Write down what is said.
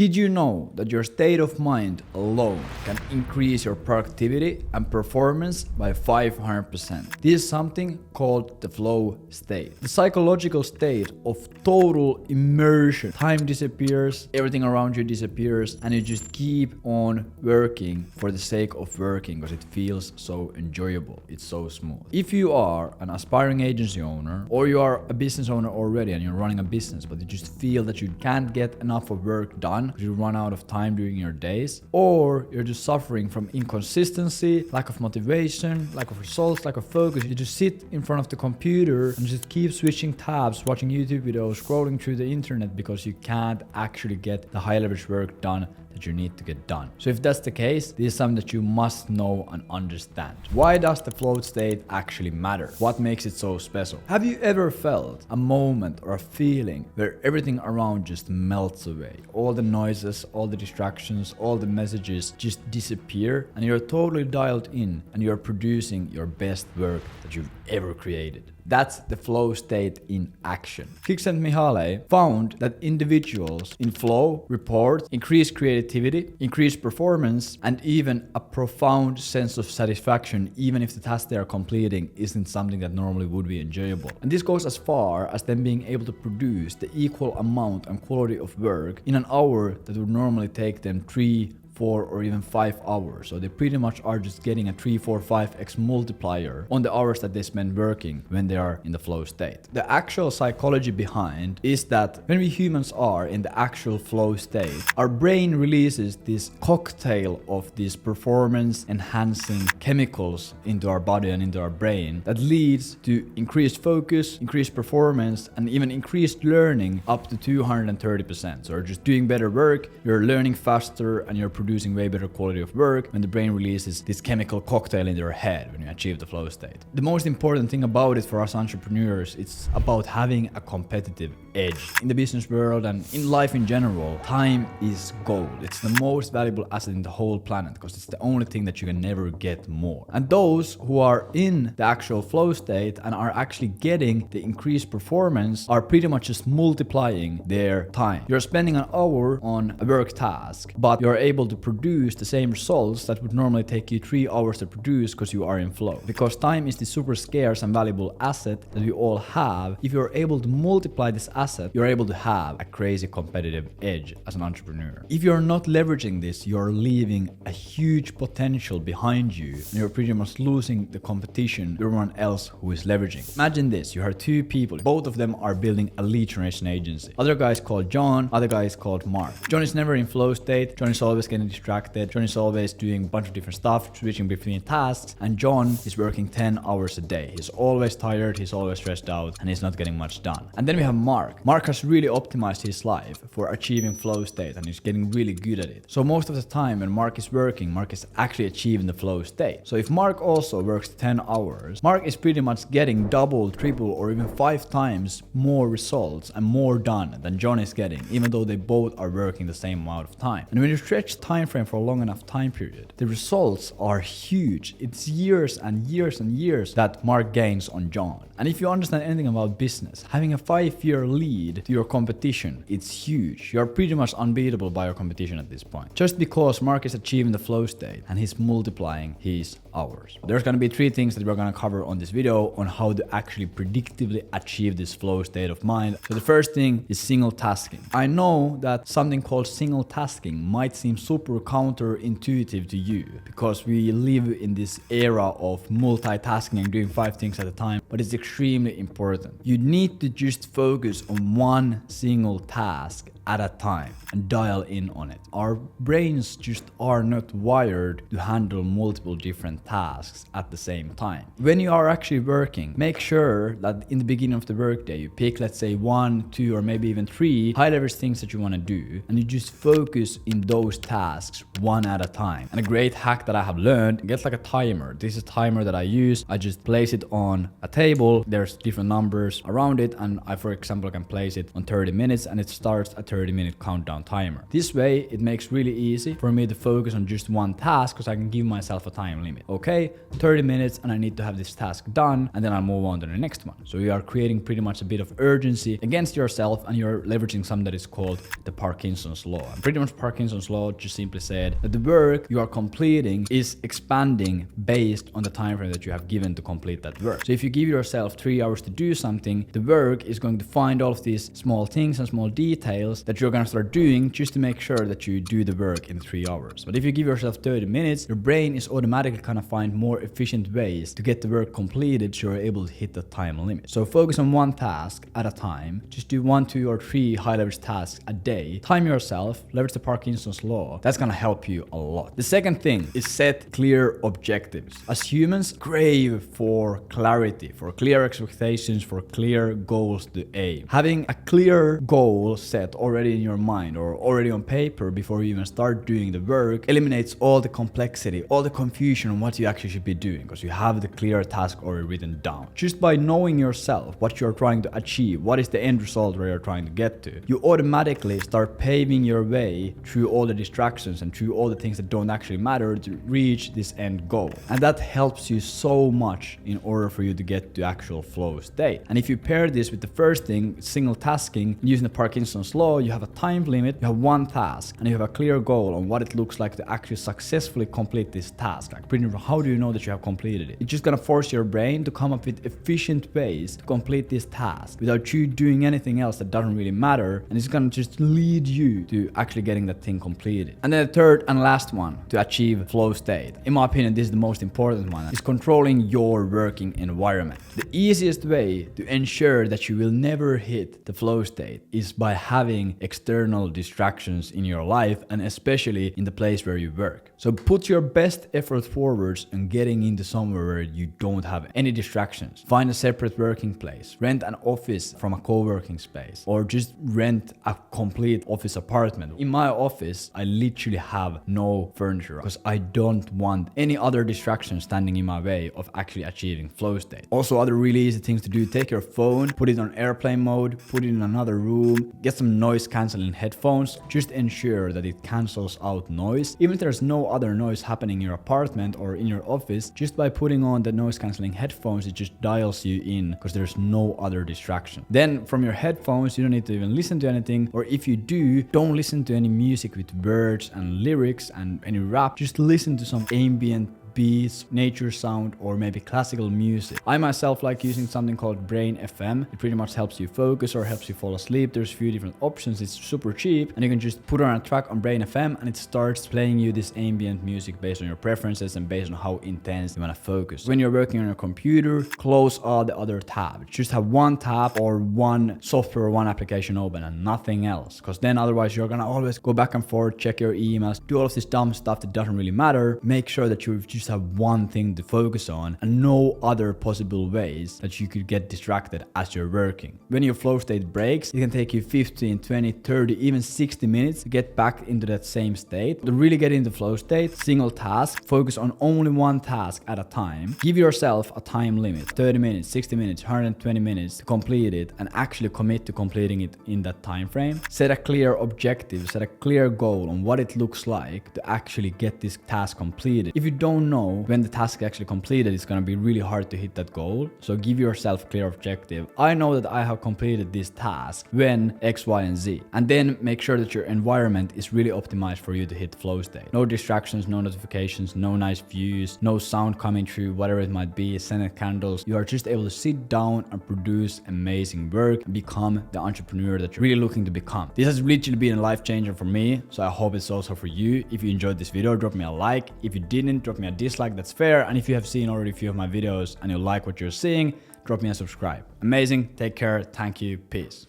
Did you know that your state of mind alone can increase your productivity and performance by 500%? This is something called the flow state. The psychological state of total immersion. Time disappears, everything around you disappears, and you just keep on working for the sake of working because it feels so enjoyable. It's so smooth. If you are an aspiring agency owner or you are a business owner already and you're running a business but you just feel that you can't get enough of work done because you run out of time during your days, or you're just suffering from inconsistency, lack of motivation, lack of results, lack of focus, you just sit in front of the computer and just keep switching tabs, watching YouTube videos, scrolling through the internet because you can't actually get the high leverage work done that you need to get done. So if that's the case, this is something that you must know and understand. Why does the flow state actually matter? What makes it so special? Have you ever felt a moment or a feeling where everything around just melts away? All the noises, all the distractions, all the messages just disappear and you're totally dialed in and you're producing your best work that you've ever created. That's the flow state in action. Csikszentmihalyi found that individuals in flow report increased creativity, increased performance, and even a profound sense of satisfaction, even if the task they are completing isn't something that normally would be enjoyable. And this goes as far as them being able to produce the equal amount and quality of work in an hour that would normally take them 3, 4 or even 5 hours. So they pretty much are just getting a 3, 4, 5x multiplier on the hours that they spend working when they are in the flow state. The actual psychology behind is that when we humans are in the actual flow state, our brain releases this cocktail of these performance enhancing chemicals into our body and into our brain that leads to increased focus, increased performance, and even increased learning up to 230%. So you're just doing better work, you're learning faster, and you're producing way better quality of work when the brain releases this chemical cocktail in your head when you achieve the flow state. The most important thing about it for us entrepreneurs, it's about having a competitive edge. In the business world and in life in general, time is gold. It's the most valuable asset in the whole planet because it's the only thing that you can never get more. And those who are in the actual flow state and are actually getting the increased performance are pretty much just multiplying their time. You're spending an hour on a work task, but you're able to produce the same results that would normally take you 3 hours to produce because you are in flow. Because time is the super scarce and valuable asset that we all have. If you're able to multiply this asset, you're able to have a crazy competitive edge as an entrepreneur. If you're not leveraging this, you're leaving a huge potential behind you and you're pretty much losing the competition to everyone else who is leveraging. Imagine this, you have 2 people, both of them are building a lead generation agency. Other guy is called John, other guy is called Mark. John is never in flow state, John is always getting distracted, John is always doing a bunch of different stuff, switching between tasks, and John is working 10 hours a day. He's always tired, he's always stressed out, and he's not getting much done. And then we have Mark. Mark has really optimized his life for achieving flow state and he's getting really good at it. So most of the time when Mark is working, Mark is actually achieving the flow state. So if Mark also works 10 hours, Mark is pretty much getting double, triple, or even 5 times more results and more done than John is getting, even though they both are working the same amount of time. And when you stretch time frame for a long enough time period, the results are huge. It's years and years and years that Mark gains on John. And if you understand anything about business, having a 5-year lead to your competition, it's huge. You're pretty much unbeatable by your competition at this point. Just because Mark is achieving the flow state and he's multiplying his hours. There's going to be 3 things that we're going to cover on this video on how to actually predictively achieve this flow state of mind. So the first thing is single tasking. I know that something called single tasking might seem super counterintuitive to you because we live in this era of multitasking and doing 5 things at a time, but it's extremely important. You need to just focus on one single task at a time and dial in on it. Our brains just are not wired to handle multiple different tasks at the same time. When you are actually working, make sure that in the beginning of the workday you pick, let's say 1, 2, or maybe even 3 high leverage things that you want to do, and you just focus in those tasks one at a time. And a great hack that I have learned, get like a timer. This is a timer that I use. I just place it on a table. There's different numbers around it, and I, for example, can place it on 30 minutes and it starts at 30-minute countdown timer. This way, it makes really easy for me to focus on just one task because I can give myself a time limit. Okay, 30 minutes and I need to have this task done, and then I'll move on to the next one. So you are creating pretty much a bit of urgency against yourself, and you're leveraging something that is called the Parkinson's law. And pretty much Parkinson's law just simply said that the work you are completing is expanding based on the time frame that you have given to complete that work. So if you give yourself 3 hours to do something, the work is going to find all of these small things and small details that you're going to start doing just to make sure that you do the work in 3 hours. But if you give yourself 30 minutes, your brain is automatically going to find more efficient ways to get the work completed so you're able to hit the time limit. So focus on one task at a time. Just do 1, 2, or 3 high leverage tasks a day. Time yourself, leverage the Parkinson's law. That's going to help you a lot. The second thing is set clear objectives. As humans crave for clarity, for clear expectations, for clear goals to aim. Having a clear goal set already in your mind or already on paper before you even start doing the work eliminates all the complexity, all the confusion on what you actually should be doing, because you have the clear task already written down. Just by knowing yourself, what you're trying to achieve, what is the end result where you're trying to get to, you automatically start paving your way through all the distractions and through all the things that don't actually matter to reach this end goal. And that helps you so much in order for you to get to actual flow state. And if you pair this with the first thing, single tasking, using the Parkinson's law, you have a time limit, you have one task, and you have a clear goal on what it looks like to actually successfully complete this task. Like pretty much, how do you know that you have completed it? It's just gonna force your brain to come up with efficient ways to complete this task without you doing anything else that doesn't really matter, and it's gonna just lead you to actually getting that thing completed. And then the third and last one to achieve flow state, in my opinion, this is the most important one, is controlling your working environment. The easiest way to ensure that you will never hit the flow state is by having external distractions in your life, and especially in the place where you work. So put your best effort forwards on getting into somewhere where you don't have any distractions. Find a separate working place, rent an office from a co-working space, or just rent a complete office apartment. In my office, I literally have no furniture because I don't want any other distractions standing in my way of actually achieving flow state. Also, other really easy things to do, take your phone, put it on airplane mode, put it in another room, get some noise cancelling headphones. Just ensure that it cancels out noise. Even if there's no other noise happening in your apartment or in your office, just by putting on the noise cancelling headphones, it just dials you in because there's no other distraction. Then from your headphones, you don't need to even listen to anything, or if you do, don't listen to any music with words and lyrics and any rap. Just listen to some ambient beats, nature sound, or maybe classical music. I myself like using something called Brain FM. It pretty much helps you focus or helps you fall asleep. There's a few different options. It's super cheap, and you can just put on a track on Brain FM and it starts playing you this ambient music based on your preferences and based on how intense you want to focus. When you're working on your computer, close all the other tabs. Just have one tab or one software or one application open and nothing else, because then otherwise you're gonna always go back and forth, check your emails, do all of this dumb stuff that doesn't really matter. Make sure that you just have one thing to focus on and no other possible ways that you could get distracted as you're working. When your flow state breaks, it can take you 15, 20, 30, even 60 minutes to get back into that same state. To really get into flow state, single task, focus on only one task at a time. Give yourself a time limit, 30 minutes, 60 minutes, 120 minutes to complete it, and actually commit to completing it in that time frame. Set a clear objective, set a clear goal on what it looks like to actually get this task completed. If you don't know when the task is actually completed, it's going to be really hard to hit that goal. So give yourself a clear objective. I know that I have completed this task when X, Y, and Z. And then make sure that your environment is really optimized for you to hit flow state. No distractions, no notifications, no nice views, no sound coming through, whatever it might be, scented candles. You are just able to sit down and produce amazing work and become the entrepreneur that you're really looking to become. This has literally been a life changer for me, so I hope it's also for you. If you enjoyed this video, drop me a like. If you didn't, drop me a dislike, that's fair. And if you have seen already a few of my videos and you like what you're seeing, drop me a subscribe. Amazing, take care, thank you, peace.